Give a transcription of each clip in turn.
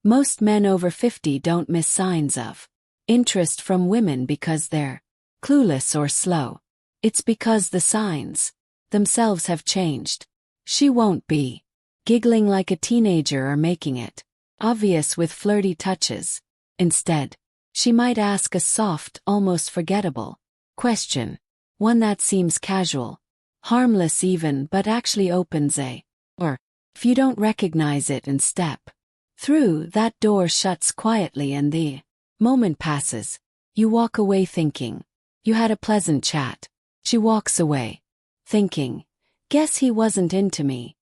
Most men over 50 don't miss signs of interest from women because they're clueless or slow. It's because the signs themselves have changed. She won't be giggling like a teenager or making it obvious with flirty touches. Instead, she might ask a soft, almost forgettable question. One that seems casual, harmless even, but actually opens a or if you don't recognize it and step through, that door shuts quietly and the moment passes. You walk away thinking you had a pleasant chat. She walks away thinking, guess he wasn't into me.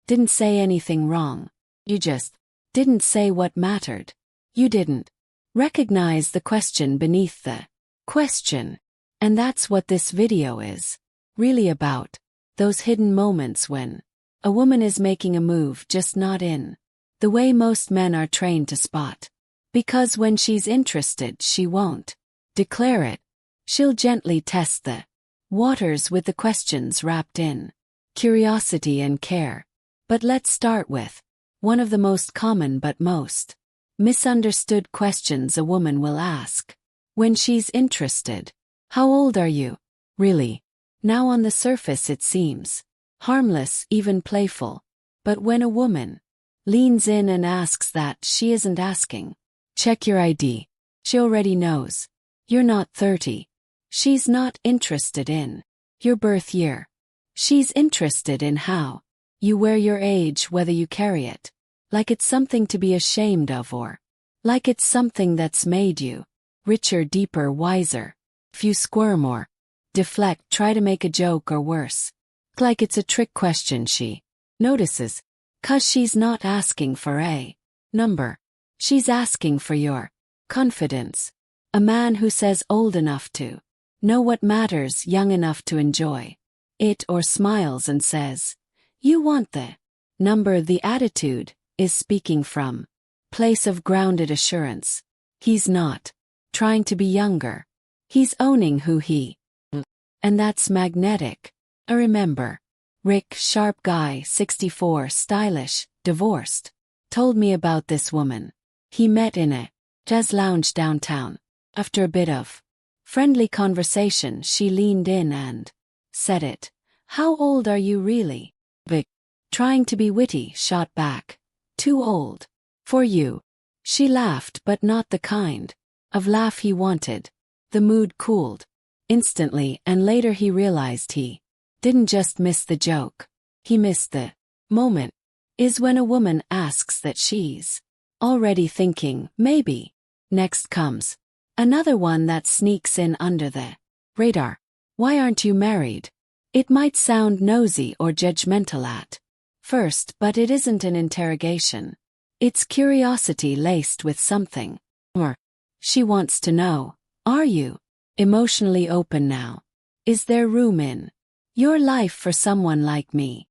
Didn't say anything wrong. You just didn't say what mattered. You didn't recognize the question beneath the question. And that's what this video is really about. Those hidden moments when a woman is making a move, just not in the way most men are trained to spot. Because when she's interested, she won't declare it. She'll gently test the waters with the questions wrapped in curiosity and care. But let's start with one of the most common but most misunderstood questions a woman will ask when she's interested. How old are you? Really? Now on the surface it seems harmless, even playful. But when a woman leans in and asks that, she isn't asking, check your ID. She already knows you're not 30. She's not interested in your birth year. She's interested in how you wear your age, whether you carry it like it's something to be ashamed of or like it's something that's made you richer, deeper, wiser. If you squirm or deflect, try to make a joke or worse, like it's a trick question, she notices. 'Cause she's not asking for a number. She's asking for your confidence. A man who says old enough to know what matters, young enough to enjoy it, or smiles and says, you want the number. The attitude is speaking from place of grounded assurance. He's not trying to be younger. He's owning who he is. And that's magnetic. I remember Rick, sharp guy, 64, stylish, divorced, told me about this woman he met in a jazz lounge downtown. After a bit of friendly conversation, she leaned in and said it. How old are you really? Vic, trying to be witty, shot back. Too old for you. She laughed, but not the kind of laugh he wanted. The mood cooled instantly, and later he realized he didn't just miss the joke. He missed the moment. Is when a woman asks that, she's already thinking, maybe. Next comes another one that sneaks in under the radar. Why aren't you married? It might sound nosy or judgmental at first, but it isn't an interrogation. It's curiosity laced with something more. She wants to know, are you emotionally open now? Is there room in your life for someone like me?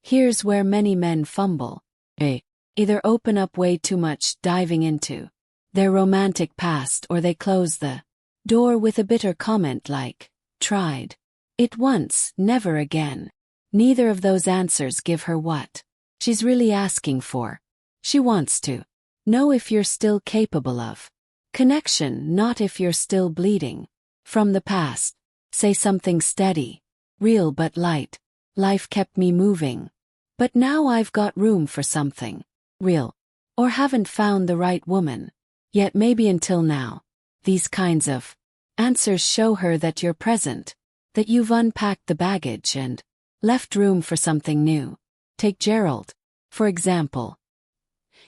Here's where many men fumble. They either open up way too much, diving into their romantic past, or they close the door with a bitter comment like, tried it once, never again. Neither of those answers give her what she's really asking for. She wants to know if you're still capable of connection, not if you're still bleeding from the past. Say something steady, real but light. Life kept me moving, but now I've got room for something real. Or haven't found the right woman yet, maybe until now. These kinds of answers show her that you're present, that you've unpacked the baggage and left room for something new. Take Gerald, for example.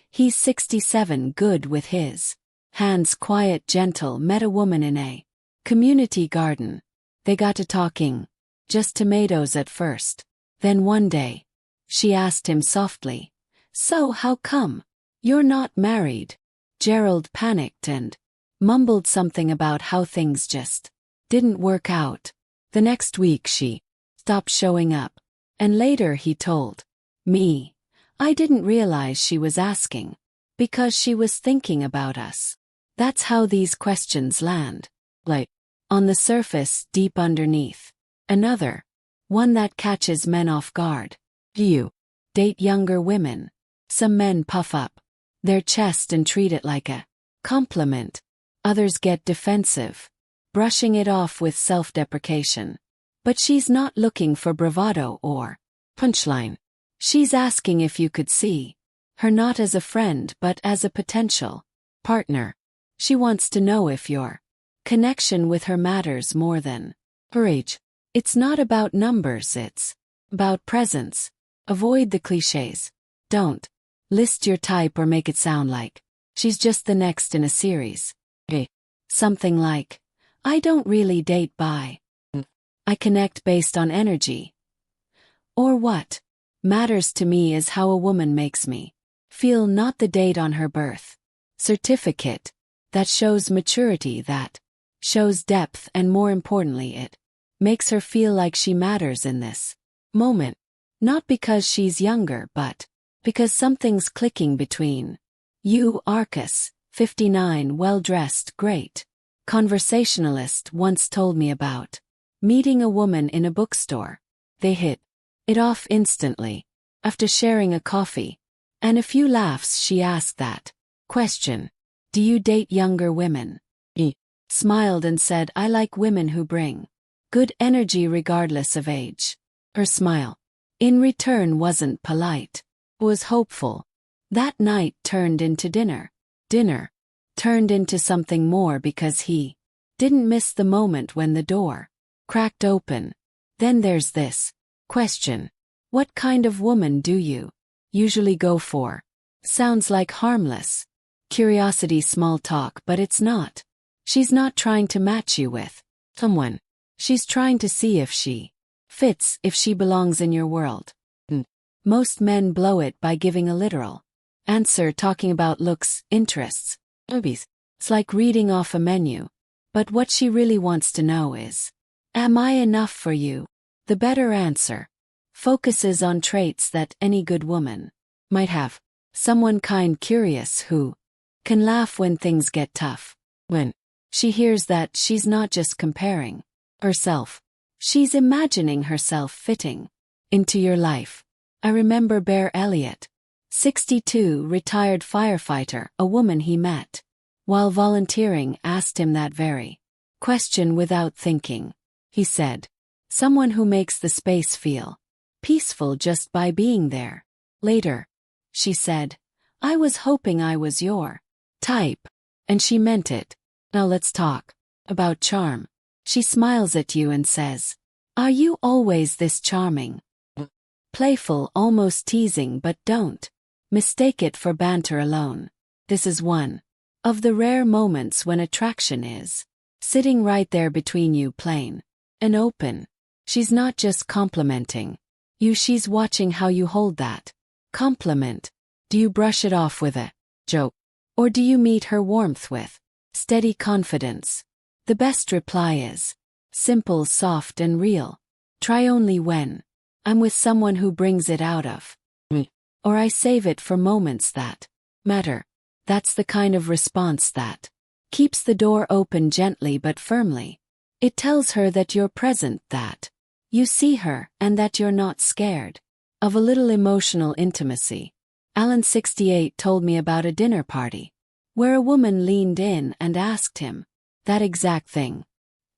He's 67, good with his hands, quiet, gentle, met a woman in a community garden. They got to talking, just tomatoes at first. Then one day, she asked him softly, so how come you're not married? Gerald panicked and mumbled something about how things just didn't work out. The next week she stopped showing up, and later he told me, I didn't realize she was asking because she was thinking about us. That's how these questions land. Like, on the surface, deep underneath. Another one that catches men off guard. Do you date younger women? Some men puff up their chest and treat it like a compliment. Others get defensive, brushing it off with self-deprecation. But she's not looking for bravado or punchline. She's asking if you could see her not as a friend but as a potential partner. She wants to know if your connection with her matters more than her age. It's not about numbers, it's about presence. Avoid the cliches. Don't list your type or make it sound like she's just the next in a series. Something like, I don't really date by. I connect based on energy. Or what matters to me is how a woman makes me feel, not the date on her birth certificate. That shows maturity, that shows depth, and more importantly, it makes her feel like she matters in this moment. Not because she's younger, but because something's clicking between you. Arcus, 59, well-dressed, great conversationalist, once told me about meeting a woman in a bookstore. They hit it off instantly. After sharing a coffee and a few laughs, she asked that question, do you date younger women? He smiled and said, I like women who bring good energy regardless of age. Her smile, in return, wasn't polite, was hopeful. That night turned into dinner. Dinner turned into something more because he didn't miss the moment when the door cracked open. Then there's this question. What kind of woman do you usually go for? Sounds like harmless curiosity, small talk, but it's not. She's not trying to match you with someone. She's trying to see if she fits, if she belongs in your world. Most men blow it by giving a literal answer, talking about looks, interests, hobbies. It's like reading off a menu. But what she really wants to know is, am I enough for you? The better answer focuses on traits that any good woman might have. Someone kind, curious, who can laugh when things get tough. When she hears that, she's not just comparing herself. She's imagining herself fitting into your life. I remember Bear Elliott, 62, retired firefighter, a woman he met while volunteering asked him that very question without thinking. He said, someone who makes the space feel peaceful just by being there. Later, she said, I was hoping I was your type. And she meant it. Now let's talk about charm. She smiles at you and says, are you always this charming? Playful, almost teasing, but don't mistake it for banter alone. This is one of the rare moments when attraction is sitting right there between you, plain and open. She's not just complimenting you, she's watching how you hold that compliment. Do you brush it off with a joke? Or do you meet her warmth with steady confidence? The best reply is simple, soft, and real. Try only when I'm with someone who brings it out of me, or I save it for moments that matter. That's the kind of response that keeps the door open gently but firmly. It tells her that you're present, that you see her, and that you're not scared of a little emotional intimacy. Alan, 68, told me about a dinner party where a woman leaned in and asked him that exact thing.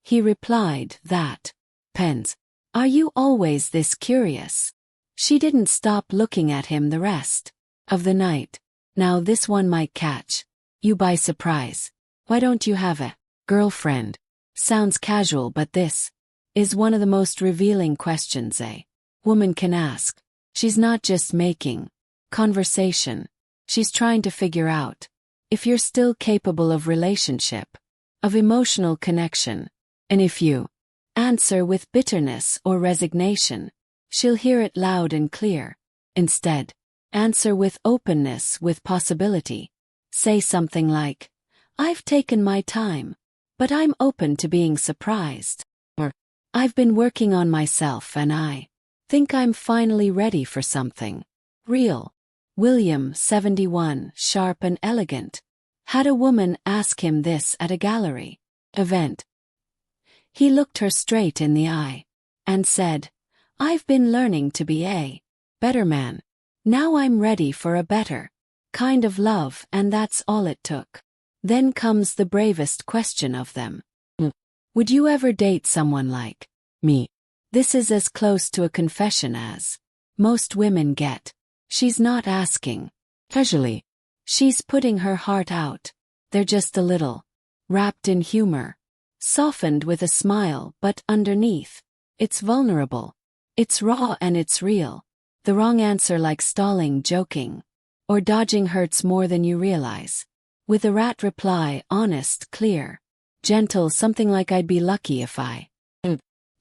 He replied, that depends. Are you always this curious? She didn't stop looking at him the rest of the night. Now this one might catch you by surprise. Why don't you have a girlfriend? Sounds casual, but this is one of the most revealing questions a woman can ask. She's not just making conversation. She's trying to figure out if you're still capable of relationship, of emotional connection. And if you answer with bitterness or resignation, she'll hear it loud and clear. Instead, answer with openness, with possibility. Say something like, I've taken my time, but I'm open to being surprised. Or, I've been working on myself and I think I'm finally ready for something real. William, 71, sharp and elegant, had a woman ask him this at a gallery event. He looked her straight in the eye and said, I've been learning to be a better man. Now I'm ready for a better kind of love, and that's all it took. Then comes the bravest question of them. Would you ever date someone like me? This is as close to a confession as most women get. She's not asking casually. She's putting her heart out. They're just a little wrapped in humor, softened with a smile, but underneath, it's vulnerable. It's raw and it's real. The wrong answer, like stalling, joking, or dodging, hurts more than you realize. With a rat reply, honest, clear, gentle, something like I'd be lucky if I.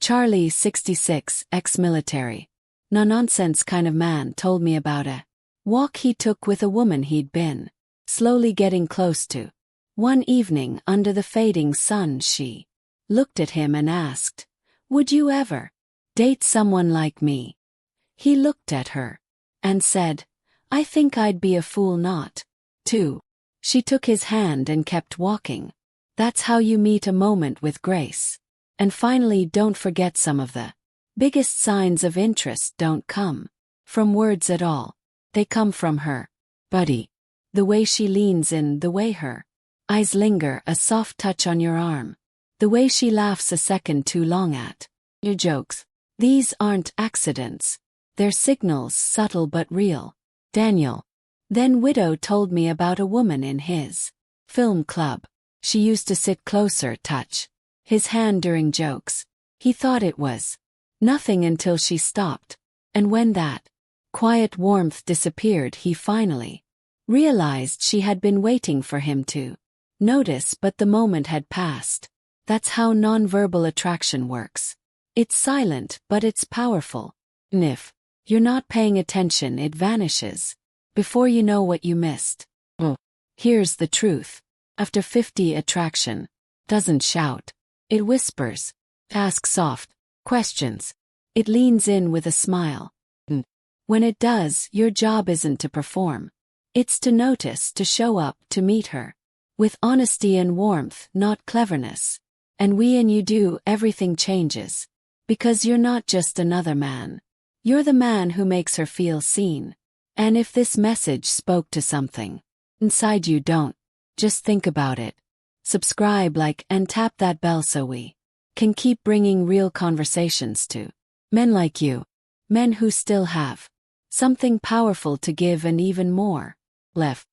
Charlie, 66, ex-military. No-nonsense kind of man, told me about a walk he took with a woman he'd been slowly getting close to. One evening, under the fading sun, she looked at him and asked, "Would you ever date someone like me?" He looked at her and said, "I think I'd be a fool not to." She took his hand and kept walking. That's how you meet a moment with grace. And finally, don't forget, some of the biggest signs of interest don't come from words at all. They come from her body. The way she leans in, the way her eyes linger, a soft touch on your arm, the way she laughs a second too long at your jokes. These aren't accidents. They're signals, subtle but real. Daniel, then widow, told me about a woman in his film club. She used to sit closer, touch his hand during jokes. He thought it was nothing until she stopped. And when that quiet warmth disappeared, he finally realized she had been waiting for him to notice, but the moment had passed. That's how nonverbal attraction works. It's silent, but it's powerful. And if you're not paying attention, it vanishes before you know what you missed. Here's the truth. After 50, attraction doesn't shout. It whispers, asks soft questions. It leans in with a smile. And when it does, your job isn't to perform. It's to notice, to show up, to meet her with honesty and warmth, not cleverness. And when you do, everything changes. Because you're not just another man. You're the man who makes her feel seen. And if this message spoke to something inside you, don't just think about it. Subscribe, like, and tap that bell so we can keep bringing real conversations to men like you. Men who still have something powerful to give and even more left.